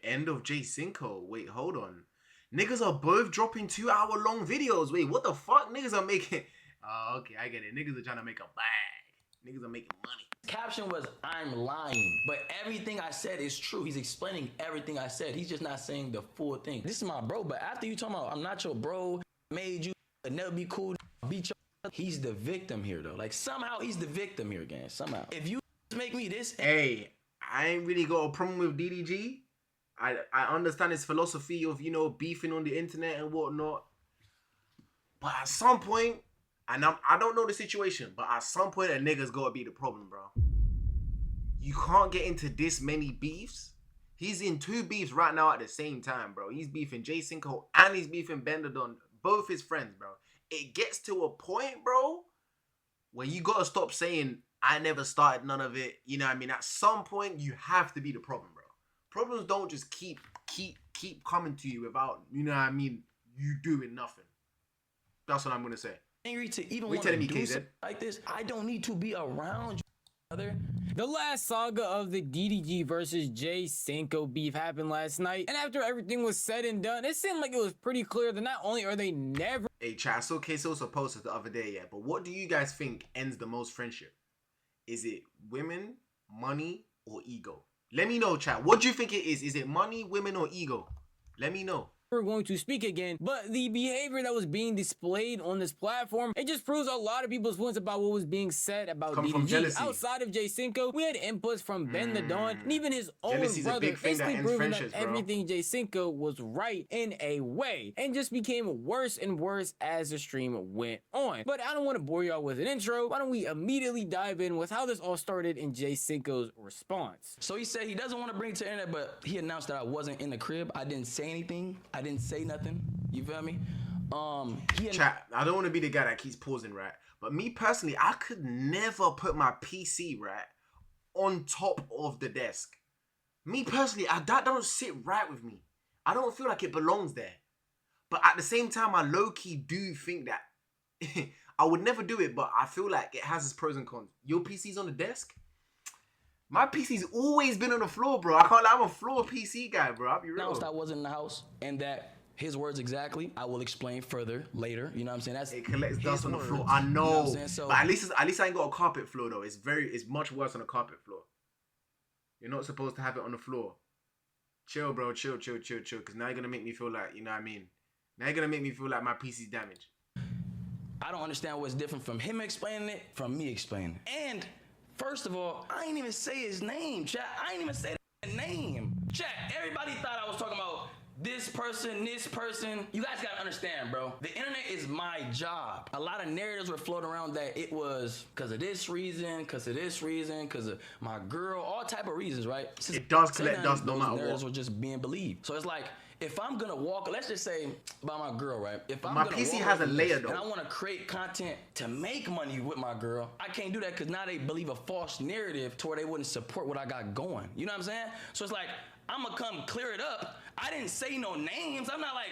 end of Jay Cinco. Wait, hold on. Niggas are both dropping 2-hour-long videos. Wait, what the fuck? Niggas are making... Oh, okay, I get it. Niggas are trying to make a bag. Niggas are making money. Caption was, I'm lying. But everything I said is true. He's explaining everything I said. He's just not saying the full thing. This is my bro, but after you talking about, I'm not your bro, made you, never be cool, beat your... He's the victim here, though. Like, somehow he's the victim here, gang. Somehow. If you make me this... Hey, I ain't really got a problem with DDG. I understand his philosophy of, you know, beefing on the internet and whatnot. But at some point, and I don't know the situation, but at some point a nigga's gotta be the problem, bro. You can't get into this many beefs. He's in 2 beefs right now at the same time, bro. He's beefing Jay Cinco and he's beefing Bendadon, both his friends, bro. It gets to a point, bro, where you gotta stop saying, I never started none of it. You know what I mean? At some point, you have to be the problem, bro. Problems don't just keep coming to you without, you know what I mean, you doing nothing. That's what I'm gonna say. Angry to even want to do something like this. I don't need to be around you, brother. The last saga of the DDG versus Jay Cinco beef happened last night, and after everything was said and done, it seemed like it was pretty clear that not only are they never... Hey, chat, I saw Queso's posted the other day, yeah, but what do you guys think ends the most friendship? Is it women, money, or ego? Let me know, chat. What do you think it is? Is it money, women, or ego? Let me know. We're going to speak again, but the behavior that was being displayed on this platform, it just proves a lot of people's feelings about what was being said about DDG. Outside of Jay Cinco, we had inputs from Ben the Don and even his own brother, basically proving that everything Jay Cinco was right in a way, and just became worse and worse as the stream went on. But I don't want to bore y'all with an intro. Why don't we immediately dive in with how this all started in Jay Cinco's response. So he said he doesn't want to bring it to the internet, but he announced that I wasn't in the crib. I didn't say anything. I didn't say nothing. You feel me? Chat, I don't want to be the guy that keeps pausing, right? But me personally, I could never put my PC, right, on top of the desk. Me personally, that don't sit right with me. I don't feel like it belongs there. But at the same time, I low-key do think that I would never do it, but I feel like it has its pros and cons. Your PC's on the desk? My PC's always been on the floor, bro. I can't lie, I'm a floor PC guy, bro. I'll be real. Announced I wasn't in the house, and that his words exactly, I will explain further later. You know what I'm saying? That's it collects dust on the floor. I know. You know so, but at least I ain't got a carpet floor though. It's much worse on a carpet floor. You're not supposed to have it on the floor. Chill, bro. Chill. Because now you're gonna make me feel like, you know what I mean? Now you're gonna make me feel like my PC's damaged. I don't understand what's different from him explaining it, from me explaining it. And first of all, I ain't even say his name, chat. I ain't even say that name. Chat, everybody thought I was talking about this person. You guys gotta understand, bro. The internet is my job. A lot of narratives were floating around that it was because of this reason, because of my girl, all type of reasons, right? It does collect dust no matter what. Narratives were just being believed. So it's like, if I'm gonna walk, let's just say about my girl, right? If I'm my PC has a layer though, and I want to create content to make money with my girl, I can't do that because now they believe a false narrative to where they wouldn't support what I got going. You know what I'm saying? So it's like, I'm gonna come clear it up. I didn't say no names. I'm not like,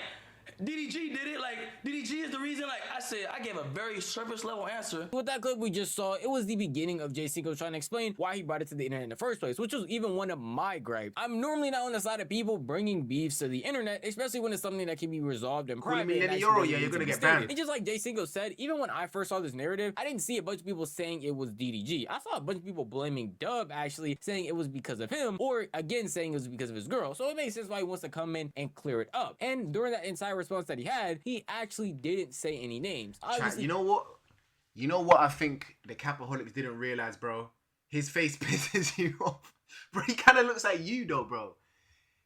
DDG did it, like, DDG is the reason. Like, I said, I gave a very surface level answer. With that clip we just saw, it was the beginning of Jay Cinco trying to explain why he brought it to the internet in the first place, which was even one of my gripes. I'm normally not on the side of people bringing beefs to the internet, especially when it's something that can be resolved in private. Yeah, you're gonna get banned. And just like Jay Cinco said, even when I first saw this narrative, I didn't see a bunch of people saying it was DDG. I saw a bunch of people blaming Dub, actually, saying it was because of him, or again saying it was because of his girl. So it makes sense why he wants to come in and clear it up. And during that entire response that he had, he actually didn't say any names. Chat, you know what I think the Capaholics didn't realize, bro? His face pisses you off. Bro, he kind of looks like you though, bro.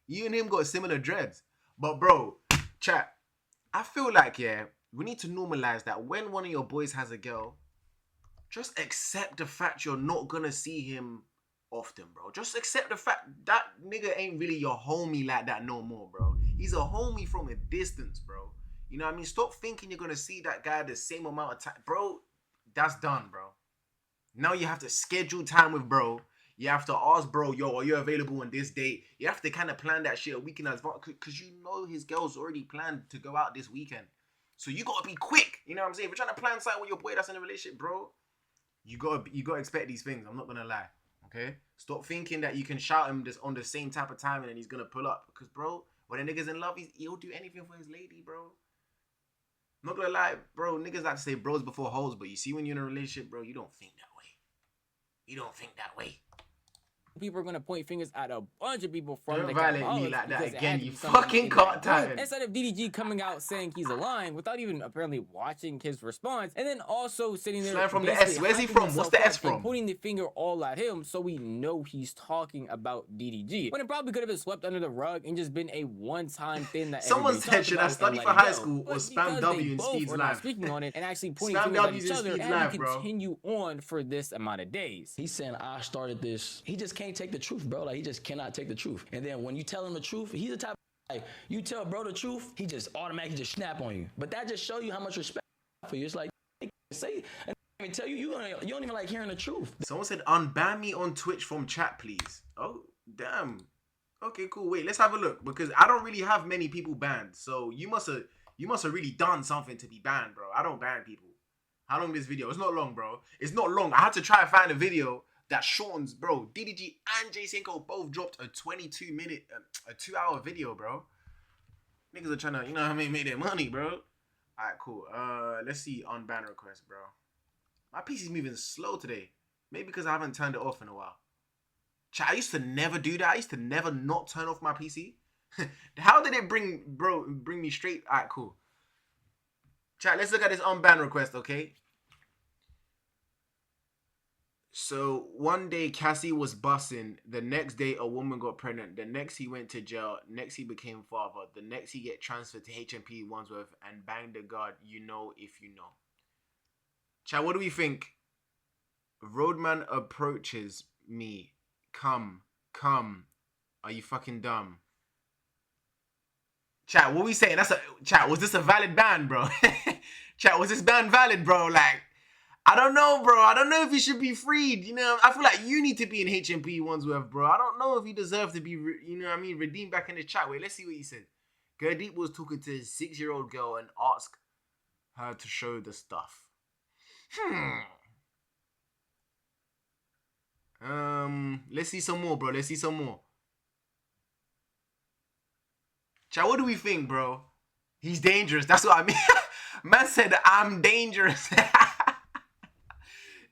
You and him got similar dreads. But bro, chat, I feel like, yeah, we need to normalize that when one of your boys has a girl, just accept the fact you're not gonna see him often, bro. Just accept the fact that nigga ain't really your homie like that no more, bro. He's a homie from a distance, bro. You know what I mean? Stop thinking you're gonna see that guy the same amount of time. Bro, that's done, bro. Now you have to schedule time with bro. You have to ask bro, yo, are you available on this date? You have to kind of plan that shit a week in advance because you know his girl's already planned to go out this weekend. So you gotta be quick. You know what I'm saying? If you're trying to plan something with your boy that's in a relationship, bro, you gotta expect these things. I'm not gonna lie. okay? Stop thinking that you can shout him just on the same type of time and then he's gonna pull up. Because, bro, when a nigga's in love, he'll do anything for his lady, bro. I'm not gonna lie, bro. Niggas like to say bros before hoes, but you see when you're in a relationship, bro, you don't think that way. You don't think that way. People are gonna point fingers at a bunch of people from Don't the violate me like that again, you fucking cunt. Instead of DDG coming out saying he's lying without even apparently watching his response, and then also sitting there Slang from the S. Where's he from? What's the S from? Pointing the finger all at him, so we know he's talking about DDG. When it probably could have been swept under the rug and just been a one-time thing that someone said, should I study for high school or spam W in Speed's life? Speaking on it and actually pointing fingers at each other and continue on for this amount of days. He's saying I started this. He just can't take the truth, bro. Like, he just cannot take the truth. And then when you tell him the truth, he's the type of, like, you tell bro the truth, he just automatically just snap on you. But that just show you how much respect for you. It's like, say, and I tell you, you don't even like hearing the truth. Someone said, unban me on Twitch from chat, please. Oh, damn. Okay, cool. Wait, let's have a look. Because I don't really have many people banned. So you must have really done something to be banned, bro. I don't ban people. How long is this video? It's not long, bro. It's not long. I had to try and find a video that shortens, bro. DDG and Jay Cinco both dropped a 22-minute, a 2-hour video, bro. Niggas are trying to, you know what I mean, make their money, bro. Alright, cool. Let's see unban request, bro. My PC's moving slow today. Maybe because I haven't turned it off in a while. Chat, I used to never do that. I used to never not turn off my PC. How did it bring me straight? Alright, cool. Chat, let's look at this unban request, okay? So one day Cassie was bussing. The next day a woman got pregnant. The next he went to jail. Next he became father. The next he get transferred to HMP Wandsworth and banged the guard. You know if you know. Chat, what do we think? Roadman approaches me. Come. Are you fucking dumb? Chat, what we saying? Chat, was this a valid ban, bro? Chat, was this ban valid, bro? Like, I don't know, bro. I don't know if he should be freed. You know, I feel like you need to be in HMP Wandsworth, bro. I don't know if he deserves to be, you know what I mean, redeemed back in the chat. Wait, let's see what he said. Gurdeep was talking to his 6-year-old girl and asked her to show the stuff. Let's see some more, bro. Let's see some more. Chat, what do we think, bro? He's dangerous. That's what I mean. Man said, I'm dangerous.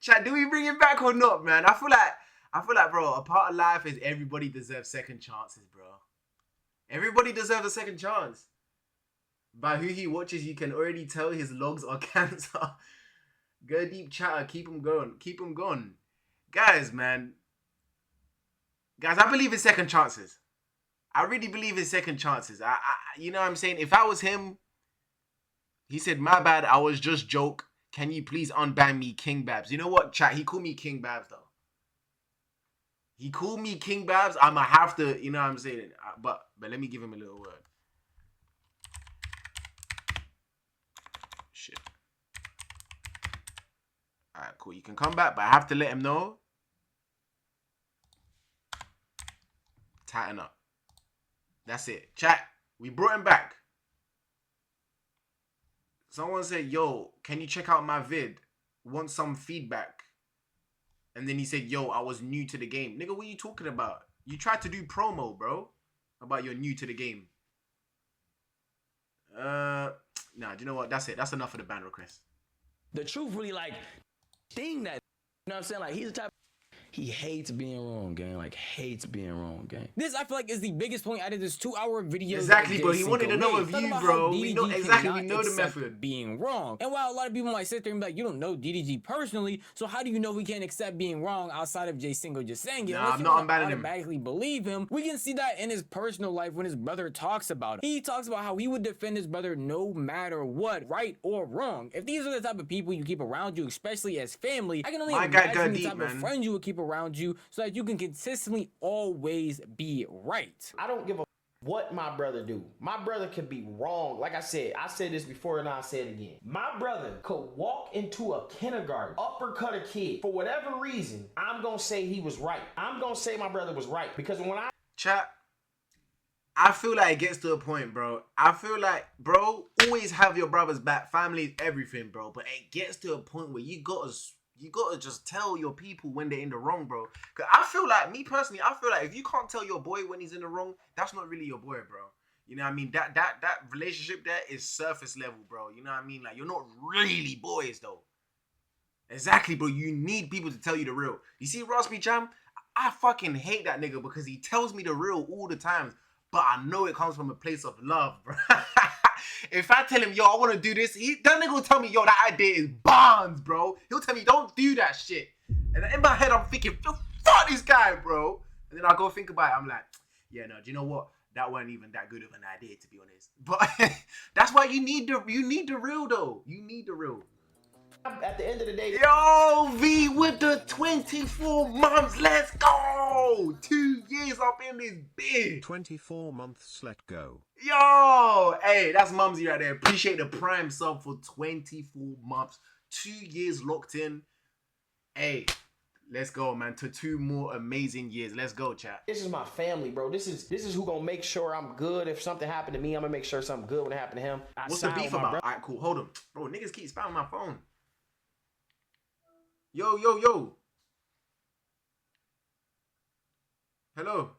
Chat, do we bring it back or not, man? I feel like, bro, a part of life is everybody deserves second chances, bro. Everybody deserves a second chance. By who he watches, you can already tell his logs are cancer. Go deep, chatter. Keep him going. Keep him going. Guys, man. Guys, I believe in second chances. I really believe in second chances. You know what I'm saying? If I was him, he said, my bad, I was just joke. Can you please unban me, King Babs? You know what, chat? He called me King Babs, though. He called me King Babs. I'ma have to, you know what I'm saying? But let me give him a little word. Shit. Alright, cool. You can come back, but I have to let him know. Tighten up. That's it. Chat, we brought him back. Someone said, yo, can you check out my vid? Want some feedback? And then he said, yo, I was new to the game. Nigga, what are you talking about? You tried to do promo, bro. About you're new to the game. Nah, do you know what? That's it. That's enough of the ban request. The truth really, like, thing that, you know what I'm saying? Like, he's the type. He hates being wrong, gang. Like, hates being wrong, gang. This, I feel like, is the biggest point out of this 2-hour video. Exactly, bro. He wanted to know a view, bro. We know exactly. We know the method. Being wrong. And while a lot of people might sit there and be like, you don't know DDG personally, so how do you know we can't accept being wrong outside of Jay Cinco just saying it? Nah, I'm not unbanning him. Automatically believe him. We can see that in his personal life when his brother talks about it. He talks about how he would defend his brother no matter what, right or wrong. If these are the type of people you keep around you, especially as family, I can only imagine the type of friends you would keep around you so that you can consistently always be right. I don't give a what my brother do. My brother could be wrong. Like I said this before and I'll say it again. My brother could walk into a kindergarten, uppercut a kid. For whatever reason, I'm going to say he was right. I'm going to say my brother was right. Because when I... Chat, I feel like it gets to a point, bro. I feel like, bro, always have your brother's back. Family is everything, bro. But it gets to a point where you got to You gotta just tell your people when they're in the wrong, bro. Cause I feel like, me personally, I feel like if you can't tell your boy when he's in the wrong, that's not really your boy, bro. You know what I mean? That relationship there is surface level, bro. You know what I mean? Like, you're not really boys, though. Exactly, bro. You need people to tell you the real. You see Ross B. Jam? I fucking hate that nigga because he tells me the real all the times. But I know it comes from a place of love, bro. If I tell him, yo, I want to do this, that nigga will tell me, yo, that idea is bonds, bro. He'll tell me, don't do that shit. And in my head, I'm thinking, fuck this guy, bro. And then I go think about it. I'm like, yeah, no, do you know what? That wasn't even that good of an idea, to be honest. But that's why you need the real, though. You need the real. At the end of the day, yo, V with the 24 months. Let's go. 2 years up in this bit. 24 months. Let go. Yo, hey, that's Mumsy right there. Appreciate the prime sub for 24 months. 2 years locked in. Hey, let's go, man. To 2 more amazing years. Let's go, chat. this is my family, bro. This is who gonna make sure I'm good. If something happened to me, I'm gonna make sure something good would happen to him. What's the beef about? All right, cool. Hold on. Bro, niggas keep spamming my phone. Yo. Hello.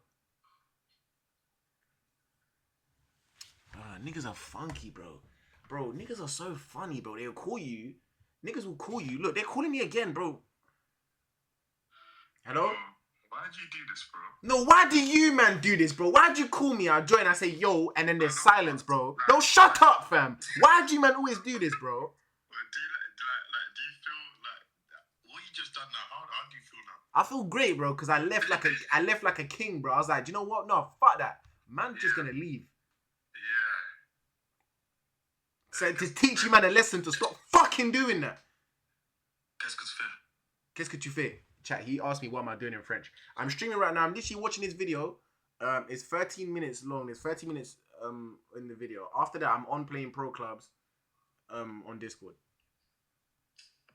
Niggas are funky, bro. Bro, niggas are so funny, bro. They'll call you. Niggas will call you. Look, they're calling me again, bro. Hello? Why did you do this, bro? No, why do you, man, do this, bro? Why'd you call me? I join, I say, yo, and then there's silence, bro. No, shut up, fam. Why'd you, man, always do this, bro? Do you feel like what you just done now? How do you feel now? I feel great, bro, because I left like a king, bro. I was like, do you know what? No, fuck that. Man's just gonna leave. Yeah. So to teach you, man, a lesson to stop fucking doing that. Qu'est-ce que tu fais? Qu'est-ce que tu fais? Chat, he asked me what am I doing in French. I'm streaming right now. I'm literally watching this video. It's 13 minutes long. There's 30 minutes in the video. After that, I'm on playing pro clubs on Discord.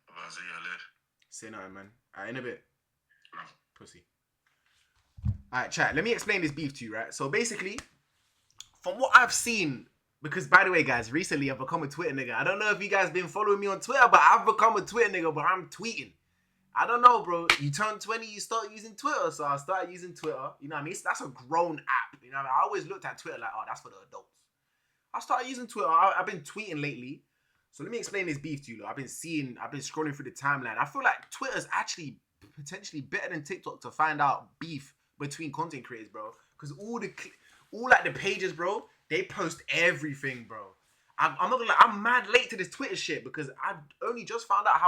Vas-y, allez. Say nothing, man. Alright, in a bit. Bro. Pussy. Alright, chat, let me explain this beef to you, right? So basically, from what I've seen, because by the way, guys, recently I've become a Twitter nigga. I don't know if you guys been following me on Twitter, but I've become a Twitter nigga, but I'm tweeting. I don't know, bro. You turn 20, you start using Twitter. So I started using Twitter. You know what I mean? That's a grown app. You know what I mean? I always looked at Twitter like, oh, that's for the adults. I started using Twitter. I've been tweeting lately. So let me explain this beef to you. I've been scrolling through the timeline. I feel like Twitter's actually potentially better than TikTok to find out beef between content creators, bro. Because all the pages, bro, they post everything, bro. I'm not gonna lie, I'm mad late to this Twitter shit because I only just found out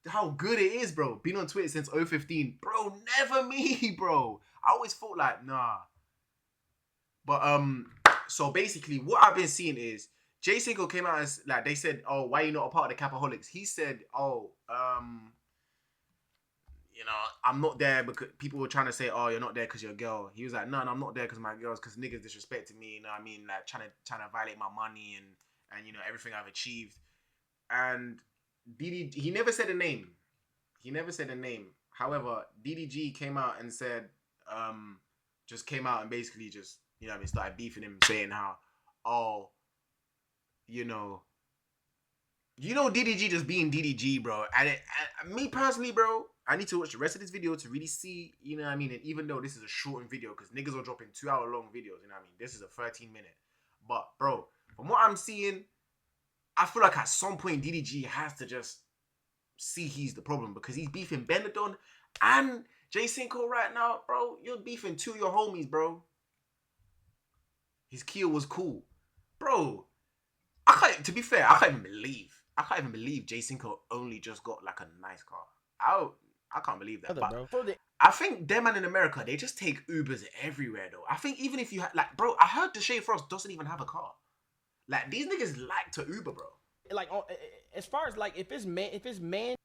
how good it is, bro. Been on Twitter since 2015. Bro, never me, bro. I always thought like, nah. But so basically what I've been seeing is Jay Cinco came out as like they said, oh, why are you not a part of the Capaholics? He said, oh, you know, I'm not there because people were trying to say, oh, you're not there because you're a girl. He was like, no, I'm not there because my girls, because niggas disrespected me, you know what I mean? Like trying to violate my money and you know, everything I've achieved. And DDG, he never said a name. However, DDG came out and said, just came out and basically just, you know what I mean, started beefing him, saying how, oh, you know DDG just being DDG, bro. And me personally, bro, I need to watch the rest of this video to really see, you know what I mean? And even though this is a shortened video, because niggas are dropping 2-hour long videos, you know what I mean? This is a 13-minute. But, bro, from what I'm seeing, I feel like at some point DDG has to just see he's the problem because he's beefing Benetton and Jay Cinco right now, bro. You're beefing 2 of your homies, bro. His kill was cool. Bro, to be fair, I can't even believe Jay Cinco only just got like a nice car. I can't believe that. But I think them man in America, they just take Ubers everywhere though. I think even if you like, bro, I heard Deshae Frost doesn't even have a car. Like these niggas like to Uber, bro. Like as far as like if it's man,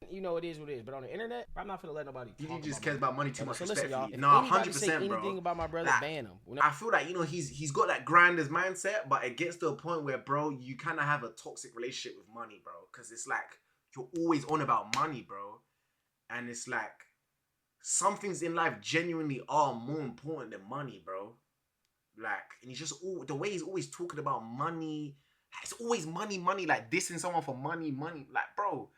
you know it is what it is. But on the internet, I'm not gonna let nobody. DDG just cares about money too much. So listen, y'all. If nah, anybody say 100%, bro. anything about my brother, like, ban him. I feel like, you know, he's got that grinders mindset, but it gets to a point where, bro, you kind of have a toxic relationship with money, bro. Because it's like you're always on about money, bro, and it's like some things in life genuinely are more important than money, bro. Like, and he's just the way he's always talking about money. It's always money, like dissing someone for money. Like, bro,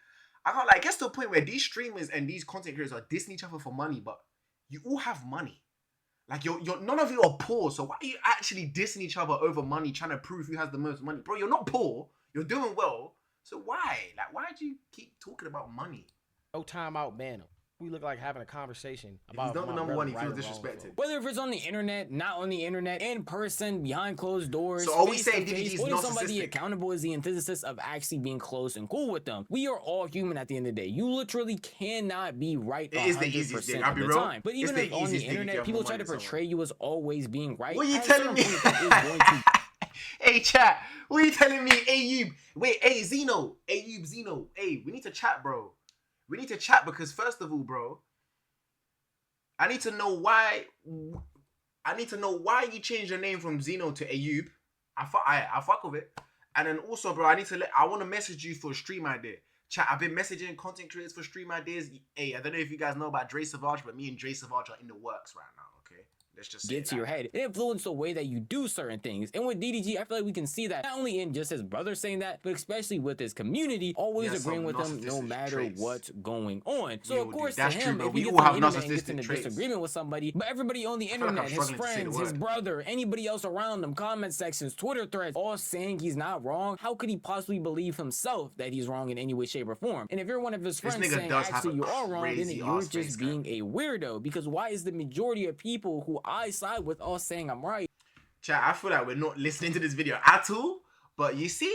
I can't like, it gets to a point where these streamers and these content creators are dissing each other for money, but you all have money. Like, you're none of you are poor, so why are you actually dissing each other over money, trying to prove who has the most money? Bro, you're not poor. You're doing well. So why? Like, why do you keep talking about money? No timeout, ban him. We look like having a conversation If about he's not the my number brother one, he feels right or wrong, disrespected. Whether if it's on the internet, not on the internet, in person, behind closed doors, So are we face saying to face, DDG is holding somebody narcissistic? accountable is the antithesis of actually being close and cool with them. We are all human at the end of the day. You literally cannot be right 100% It is the easiest thing, I'll of be the real. time. But It's even the if on the easiest thing if you internet, have people more try to money than portray you as always being right. What are you at a telling certain me? point, that is going to Hey, chat. What are you telling me, Ayub? Wait, hey, Zeno. Ayub, Zeno. Hey, we need to chat, bro. We need to chat because first of all, bro, I need to know why you changed your name from Zeno to Ayub. I fuck with it. And then also, bro, I want to message you for a stream idea. Chat, I've been messaging content creators for stream ideas. Hey, I don't know if you guys know about Dre Savage, but me and Dre Savage are in the works right now, okay? Let's just get to your head. It influenced the way that you do certain things. And with DDG, I feel like we can see that not only in just his brother saying that, but especially with his community, always agreeing with him no matter what's going on. So of course, to him, if he gets on the internet and gets in a disagreement with somebody, but everybody on the internet, his friends, his brother, anybody else around him, comment sections, Twitter threads, all saying he's not wrong, how could he possibly believe himself that he's wrong in any way, shape, or form? And if you're one of his friends saying actually you are wrong, then you're just being a weirdo. Because why is the majority of people who I side with all saying I'm right? Chat, I feel like we're not listening to this video at all. But you see,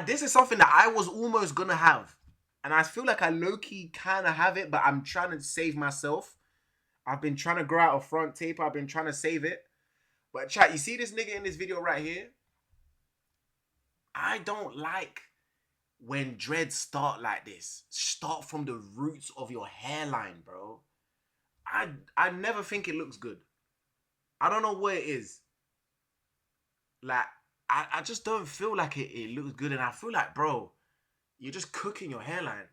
this is something that I was almost gonna have. And I feel like I low-key kind of have it, but I'm trying to save myself. I've been trying to grow out a front tape. I've been trying to save it. But chat, you see this nigga in this video right here? I don't like when dreads start like this. Start from the roots of your hairline, bro. I never think it looks good. I don't know what it is. Like, I just don't feel like it looks good. And I feel like, bro, you're just cooking your hairline.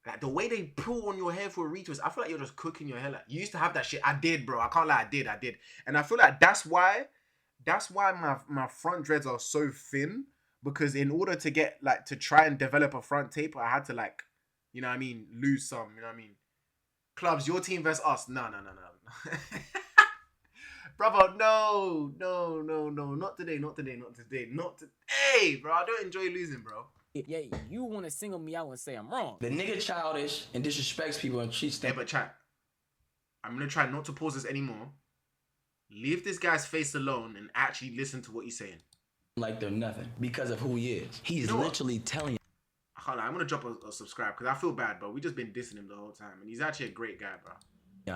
Like, the way they pull on your hair for a retwist, I feel like you're just cooking your hairline. You used to have that shit. I did, bro. I can't lie, I did. And I feel like that's why my front dreads are so thin. Because in order to get, like, to try and develop a front taper, I had to, like, you know what I mean, lose some, you know what I mean? Clubs, your team versus us. No. Brother, no. Not today. Hey, bro, I don't enjoy losing, bro. Yeah, you want to single me out and say I'm wrong. The nigga childish and disrespects people and treats them. Hey, but chat, I'm going to try not to pause this anymore. Leave this guy's face alone and actually listen to what he's saying. Like they're nothing because of who he is. He's literally telling you. I'm going to drop a subscribe because I feel bad, bro. We just been dissing him the whole time. And he's actually a great guy, bro.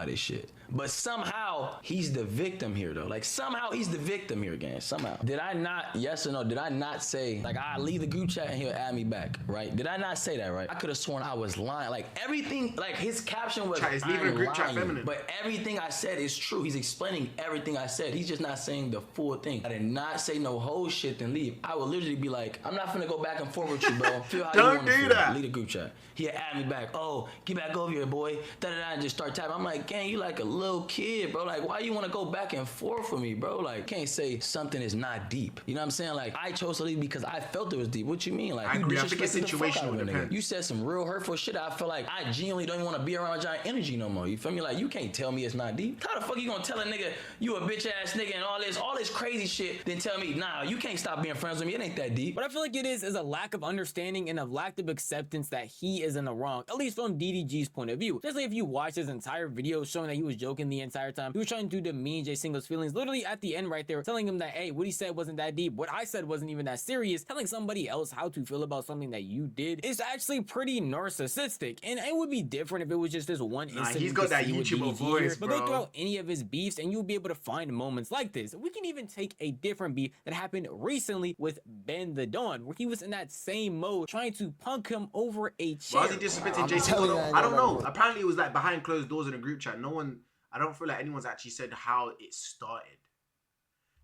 This shit. But somehow he's the victim here though. Like somehow he's the victim here again. Somehow. Did I not, yes or no, did I not say, like I leave the group chat and he'll add me back, right? Did I not say that, right? I could have sworn I was lying. Like everything, like his caption was, He's leaving a group chat feminine. But everything I said is true. He's explaining everything I said. He's just not saying the full thing. I did not say no whole shit then leave. I would literally be like, I'm not finna go back and forth with you, bro. Feel how Don't you wanna do feel. that. Leave the group chat. He'll add me back. Oh, get back over here, boy. Da-da-da, and just start typing. I'm like, gang, you like a little kid, bro. Like, why you want to go back and forth with me, bro? Like, can't say something is not deep. You know what I'm saying? Like, I chose to leave because I felt it was deep. What you mean? Like, I you agree. I think it's disrespected the fuck out of situational, a nigga. depends. You said some real hurtful shit. I feel like I genuinely don't even want to be around giant energy no more. You feel me? Like, you can't tell me it's not deep. How the fuck you gonna tell a nigga you a bitch ass nigga and all this crazy shit, then tell me, nah, you can't stop being friends with me. It ain't that deep. What I feel like it is a lack of understanding and a lack of acceptance that he is in the wrong, at least from DDG's point of view. Especially if you watch his entire video showing that he was joking the entire time. He was trying to demean Jay Cinco's feelings. Literally at the end right there, telling him that, hey, what he said wasn't that deep. What I said wasn't even that serious. Telling somebody else how to feel about something that you did is actually pretty narcissistic. And it would be different if it was just this one incident. He's got that YouTuber voice, but bro. go throughout any of his beefs and you'll be able to find moments like this. We can even take a different beef that happened recently with Ben the Don, where he was in that same mode trying to punk him over a chair. Why was he disrespecting Jay Cinco? I don't know. Apparently it was like behind closed doors in a group chat. I don't feel like anyone's actually said how it started.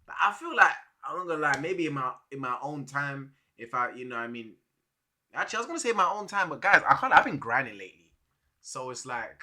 But I feel like, I'm not gonna lie, maybe in my own time, if I, you know what I mean. Actually, I was gonna say my own time, but guys, I've been grinding lately. So it's like,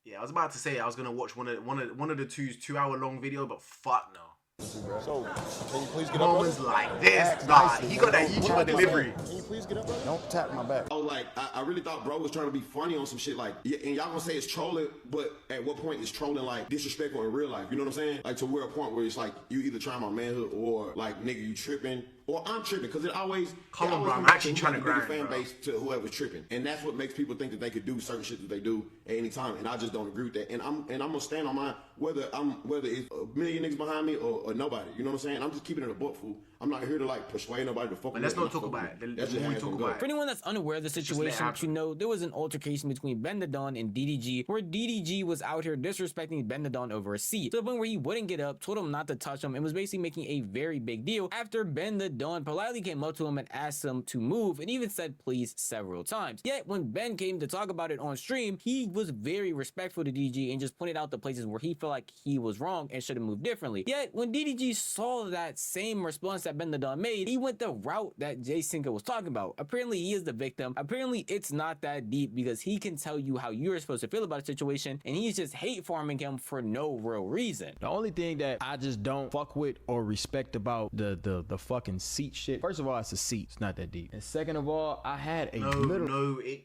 yeah, I was about to say I was gonna watch one of the 2-hour long video, but fuck no. So, can you please get up, Moments brother? like this, nah, he got that YouTuber delivery. Can you please get up, brother? Don't tap my back. Oh, like, I really thought bro was trying to be funny on some shit, like, yeah, and y'all gonna say it's trolling, but at what point is trolling, like, disrespectful in real life? You know what I'm saying? Like, to where a point where it's like, you either trying my manhood, or, like, nigga, you tripping, or I'm tripping, because it always... Come on, bro, I'm actually trying to grind, fan base to whoever's tripping, and that's what makes people think that they could do certain shit that they do at any time, and I just don't agree with that, and I'm gonna stand on mine, whether it's a million niggas behind me, or nobody, you know what I'm saying? I'm just keeping it a buck, fool. I'm not here to, like, persuade nobody to fuck with me. But let's not talk about it. That's just how it's gonna go. For anyone that's unaware of the situation, you know, there was an altercation between Ben the Don and DDG, where DDG was out here disrespecting Ben the Don over a seat, to the point where he wouldn't get up, told him not to touch him, and was basically making a very big deal after Ben the Don politely came up to him and asked him to move, and even said please several times. Yet when Ben came to talk about it on stream, he was very respectful to DDG and just pointed out the places where he felt like he was wrong and should have moved differently. Yet when DDG saw that same response that Ben the Don made, he went the route that Jay Cinco was talking about. Apparently he is the victim. Apparently it's not that deep, because he can tell you how you're supposed to feel about a situation, and he's just hate farming him for no real reason. The only thing that I just don't fuck with or respect about the fucking seat shit, first of all, it's a seat, it's not that deep, and second of all, I had a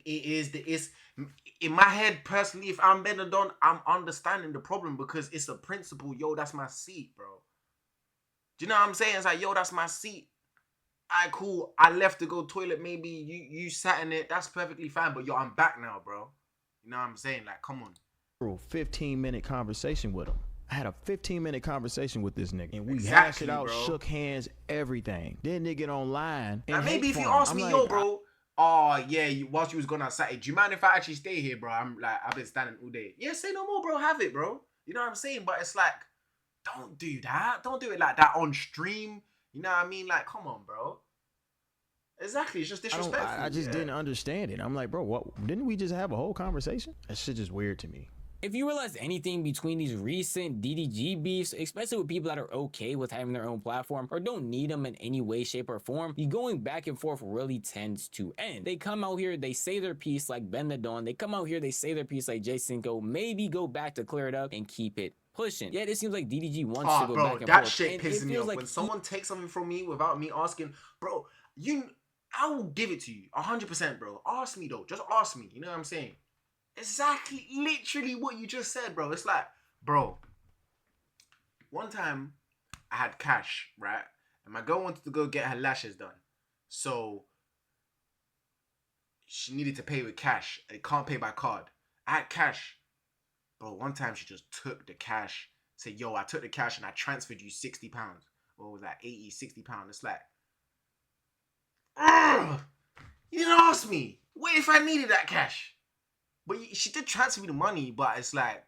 it's in my head personally. If I'm Ben the Don, I'm understanding the problem, because it's a principle. Yo, that's my seat, bro. Do you know what I'm saying? It's like, yo, that's my seat. Alright, cool. I left to go toilet. Maybe you sat in it. That's perfectly fine. But yo, I'm back now, bro. You know what I'm saying? Like, come on. 15-minute conversation with him. I had a 15-minute conversation with this nigga, and we Exactly, hashed it out, bro. Shook hands, everything. Then they get online and Now, maybe if you farm. ask me, yo, bro, oh yeah, whilst you was gone outside, do you mind if I actually stay here, bro? I've been standing all day. Yeah, say no more, bro. Have it, bro. You know what I'm saying? But it's like, don't do that. Don't do it like that on stream. You know what I mean? Like, come on, bro. Exactly, it's just disrespectful. I just didn't understand it. I'm like, bro, what? Didn't we just have a whole conversation? That shit just weird to me. If you realize anything between these recent DDG beefs, especially with people that are okay with having their own platform or don't need them in any way, shape, or form, the going back and forth really tends to end. They come out here, they say their piece like Ben the Don. They come out here, they say their piece like Jay Cinco, maybe go back to clear it up and keep it pushing. Yet it seems like DDG wants to go back and forth. That shit and pisses me off. like when someone takes something from me without me asking, bro, I will give it to you 100%, bro. Ask me though, just ask me. You know what I'm saying? Exactly, literally what you just said, bro. It's like, bro, one time I had cash, right? And my girl wanted to go get her lashes done. So she needed to pay with cash. I can't pay by card. I had cash. Bro, one time she just took the cash, said, yo, I took the cash and I transferred you £60. Or was that 80, £60? It's like, you didn't ask me. What if I needed that cash? But she did transfer me the money, but it's like,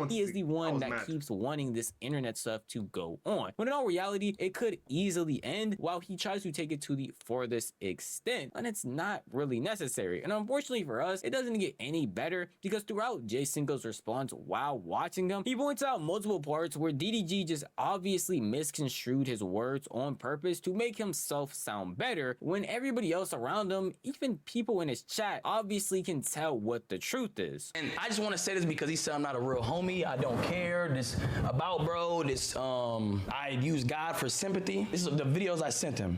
he is the one that keeps wanting this internet stuff to go on, when in all reality, it could easily end while he tries to take it to the furthest extent, and it's not really necessary. And unfortunately for us, it doesn't get any better, because throughout Jay Cinco's response while watching them, he points out multiple parts where DDG just obviously misconstrued his words on purpose to make himself sound better, when everybody else around him, even people in his chat, obviously can tell what the truth is. And I just want to say this because he said I'm not a real homie. I don't care. This about bro. This I use God for sympathy. This is the videos I sent him.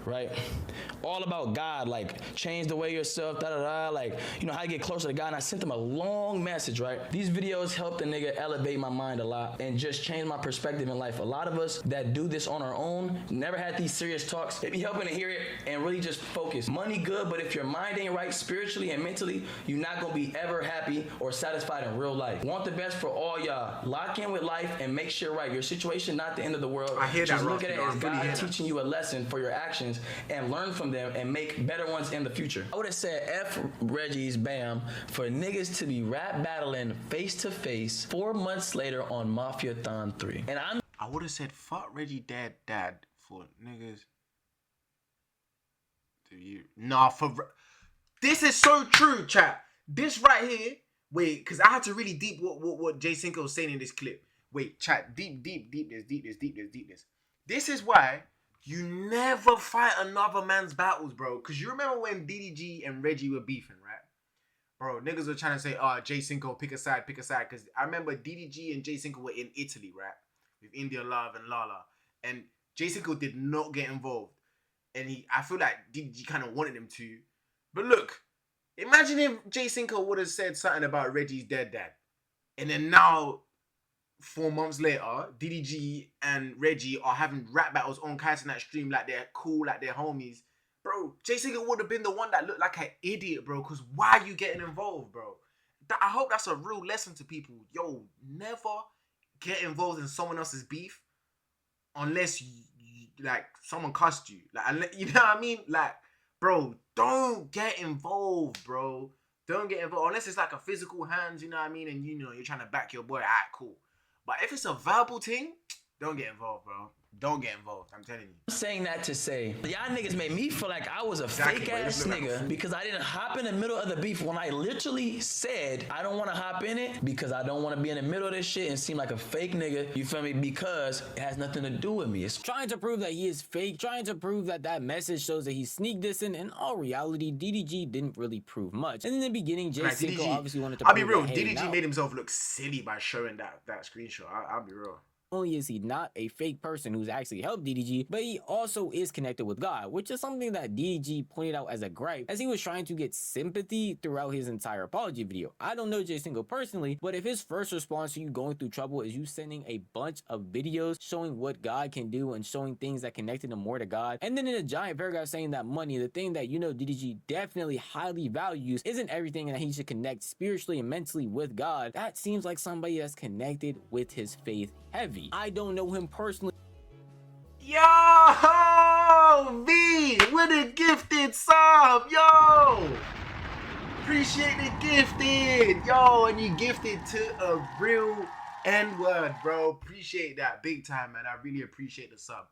Right? All about God, like change the way yourself, like, you know, how to get closer to God. And I sent him a long message, right? These videos helped the nigga elevate my mind a lot and just change my perspective in life. A lot of us that do this on our own, never had these serious talks, it be helping to hear it and really just focus. Money good, but if your mind ain't right spiritually and mentally, you're not gonna be ever happy or satisfied in real life. Want the best for all y'all. Lock in with life and make sure right. Your situation not the end of the world. I hear just that, look at it as God really teaching you a lesson for your actions and learn from them and make better ones in the future. I would have said F Reggie's Bam for niggas to be rap battling face to face 4 months later on Mafia-thon 3. And I would have said fuck Reggie dad for niggas. This is so true, chat. This right here, wait, because I had to really deep what Jay Cinco was saying in this clip. Wait, chat, deep this. This is why you never fight another man's battles, bro. Because you remember when DDG and Reggie were beefing, right? Bro, niggas were trying to say, oh, Jay Cinco, pick a side. Because I remember DDG and Jay Cinco were in Italy, right? With India Love and Lala. And Jay Cinco did not get involved. And I feel like DDG kind of wanted him to. But look, imagine if Jay Cinco would have said something about Reggie's dead dad. And then now, 4 months later, DDG and Reggie are having rap battles on Kaiser that stream like they're cool, like they're homies. Bro, Jay Cinco would have been the one that looked like an idiot, bro. Because why are you getting involved, bro? I hope that's a real lesson to people. Yo, never get involved in someone else's beef unless like someone cussed you. Like, you know what I mean? Like, bro, don't get involved, bro. Don't get involved unless it's like a physical hands. You know what I mean? And you know you're trying to back your boy. Alright, cool. But if it's a verbal thing, don't get involved, bro. Don't get involved. I'm telling you. I'm saying that to say, y'all niggas made me feel like I was a fake ass nigga because I didn't hop in the middle of the beef when I literally said I don't want to hop in it because I don't want to be in the middle of this shit and seem like a fake nigga. You feel me? Because it has nothing to do with me. It's trying to prove that he is fake, trying to prove that that message shows that he's sneak dissing. In all reality, DDG didn't really prove much. And in the beginning, Jay Cinco obviously wanted to prove I'll be real, that, hey, DDG made himself look silly by showing that screenshot. I'll be real. Only is he not a fake person who's actually helped DDG, but he also is connected with God, which is something that DDG pointed out as a gripe, as he was trying to get sympathy throughout his entire apology video. I don't know Jay Cinco personally, but if his first response to you going through trouble is you sending a bunch of videos showing what God can do and showing things that connected him more to God, and then in a giant paragraph saying that money, the thing that you know DDG definitely highly values, isn't everything and that he should connect spiritually and mentally with God, that seems like somebody that's connected with his faith heavy. I don't know him personally. Yo, V with a gifted sub, yo. Appreciate the gifted, yo, and you gifted to a real N-word, bro. Appreciate that big time, man. I really appreciate the sub.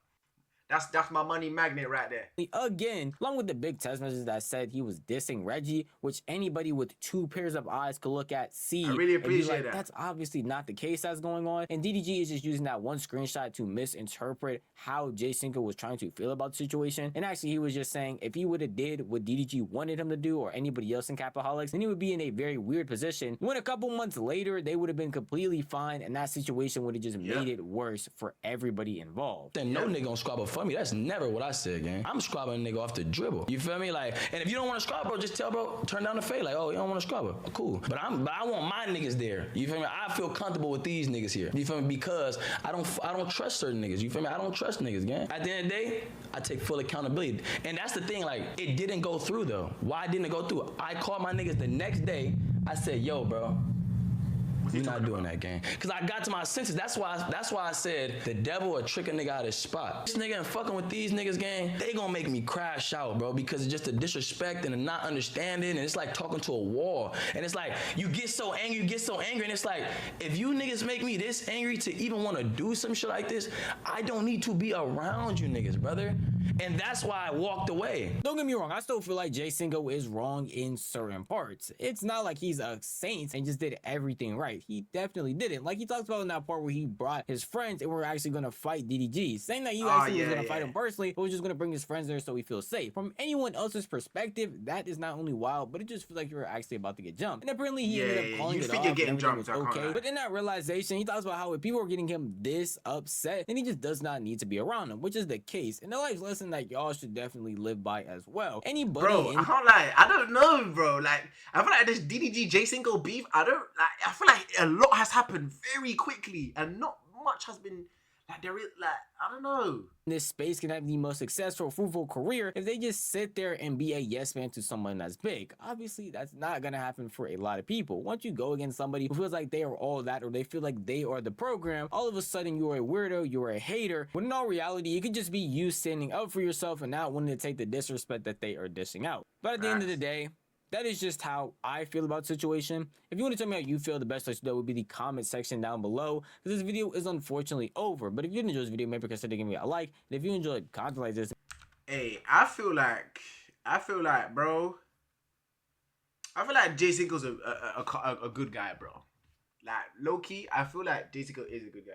That's my money magnet right there. Again, along with the big text message that said he was dissing Reggie, which anybody with 2 pairs of eyes could look at, see, I really appreciate that. That's obviously not the case that's going on. And DDG is just using that one screenshot to misinterpret how Jay Cinco was trying to feel about the situation. And actually, he was just saying if he would have did what DDG wanted him to do or anybody else in Capaholics, then he would be in a very weird position when a couple months later, they would have been completely fine and that situation would have just made it worse for everybody involved. Then no nigga gonna squabble for me. That's never what I said, gang. I'm squabbling a nigga off the dribble. You feel me? Like, and if you don't want to squabble, bro, just tell bro, turn down the fade. Like, oh, you don't want to squabble. Cool. But I want my niggas there. You feel me? I feel comfortable with these niggas here. You feel me? Because I don't trust certain niggas. You feel me? I don't trust niggas, gang. At the end of the day, I take full accountability. And that's the thing, like, it didn't go through though. Why didn't it go through? I called my niggas the next day. I said, yo, bro, you're not doing that, gang. Cause I got to my senses. That's why I said the devil will trick a nigga out of his spot. This nigga and fucking with these niggas, gang, they gonna make me crash out, bro, because it's just the disrespect and the not understanding, and it's like talking to a wall. And it's like you get so angry, and it's like if you niggas make me this angry to even want to do some shit like this, I don't need to be around you niggas, brother. And that's why I walked away. Don't get me wrong, I still feel like Jay Cinco is wrong in certain parts. It's not like he's a saint and just did everything right. He definitely didn't. Like he talks about in that part where he brought his friends and we're actually gonna fight DDG. Saying that he actually was gonna fight him personally, but was just gonna bring his friends there so he feels safe. From anyone else's perspective, that is not only wild, but it just feels like you're actually about to get jumped. And apparently he ended up calling it off. Getting jumped, okay. But in that realization, he talks about how if people are getting him this upset, then he just does not need to be around them, which is the case. And the life lesson that y'all should definitely live by as well. Anybody, bro, I can't lie. I don't know, bro. Like, I feel like this DDG Jay Cinco beef. I feel like a lot has happened very quickly, and not much has been. Like, there is, like, I don't know. This space can have the most successful, fruitful career if they just sit there and be a yes man to someone that's big. Obviously, that's not gonna happen for a lot of people. Once you go against somebody who feels like they are all that, or they feel like they are the program, all of a sudden you're a weirdo, you're a hater, when in all reality, it could just be you standing up for yourself and not wanting to take the disrespect that they are dishing out. But at the end of the day, that is just how I feel about the situation. If you want to tell me how you feel, the best place to know would be the comment section down below. Because this video is unfortunately over. But if you enjoyed this video, maybe consider giving me a like. And if you enjoyed content like this, hey, I feel like, bro, I feel like Jay Cinco's a good guy, bro. Like, low key, I feel like Jay Cinco is a good guy.